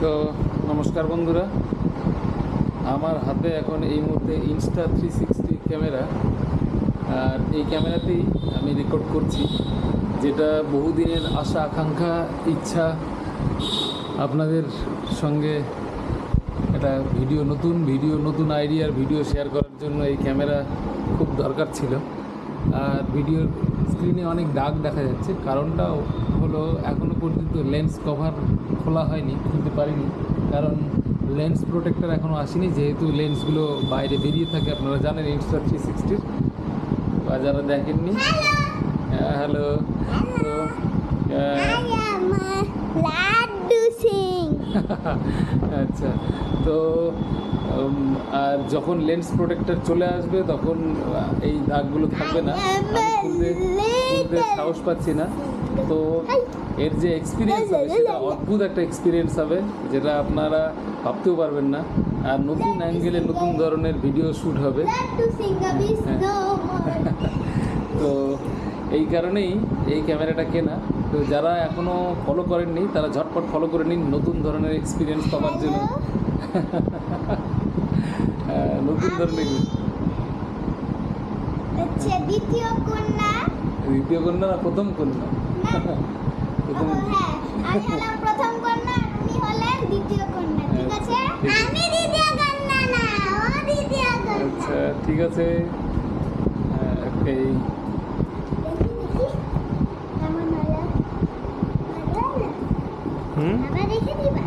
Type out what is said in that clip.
তো নমস্কার বন্ধুরা, আমার হাতে এখন এই মুহূর্তে ইনস্টা 360 ক্যামেরা। আর এই ক্যামেরাতেই আমি রেকর্ড করছি, যেটা বহুদিনের আশা আকাঙ্ক্ষা ইচ্ছা আপনাদের সঙ্গে একটা নতুন আইডিয়ার ভিডিও শেয়ার করার জন্য এই ক্যামেরা খুব দরকার ছিল। আর ভিডিওর স্ক্রিনে অনেক দাগ দেখা যাচ্ছে, কারণটাও হলো এখনও পর্যন্ত লেন্স কভার খোলা হয়নি, খুলতে পারিনি, কারণ লেন্স প্রোটেক্টর এখনও আসেনি, যেহেতু লেন্সগুলো বাইরে বেরিয়ে থাকে। আপনারা জানেন ইনস্টা 360 বা যারা দেখেননি, হ্যালো। তো আচ্ছা, তো আর যখন লেন্স প্রোটেক্টর চলে আসবে তখন এই দাগগুলো থাকবে না। আমি খুলতে সাহস পাচ্ছি না। তো এর যে এক্সপিরিয়েন্স হবে সেটা অদ্ভুত একটা এক্সপিরিয়েন্স হবে, যেটা আপনারা ভাবতেও পারবেন না। আর নতুন অ্যাঙ্গেলে নতুন ধরনের ভিডিও শ্যুট হবে। তো এই কারণেই এই ক্যামেরাটা কেনা। তো যারা এখনও ফলো করেননি তারা ঝটপট ফলো করে নিন নতুন ধরনের এক্সপিরিয়েন্স পাওয়ার জন্য। নতুন ধরনের দ্বিতীয় কন্যা না প্রথম কন্যা? প্রথম কন্যা, উনি হলেন দ্বিতীয় কন্যা। ঠিক আছে, আমি দ্বিতীয় কন্যা না, ও দ্বিতীয় কন্যা। আচ্ছা, ঠিক আছে। ওকে, আবার রেখে দিবা।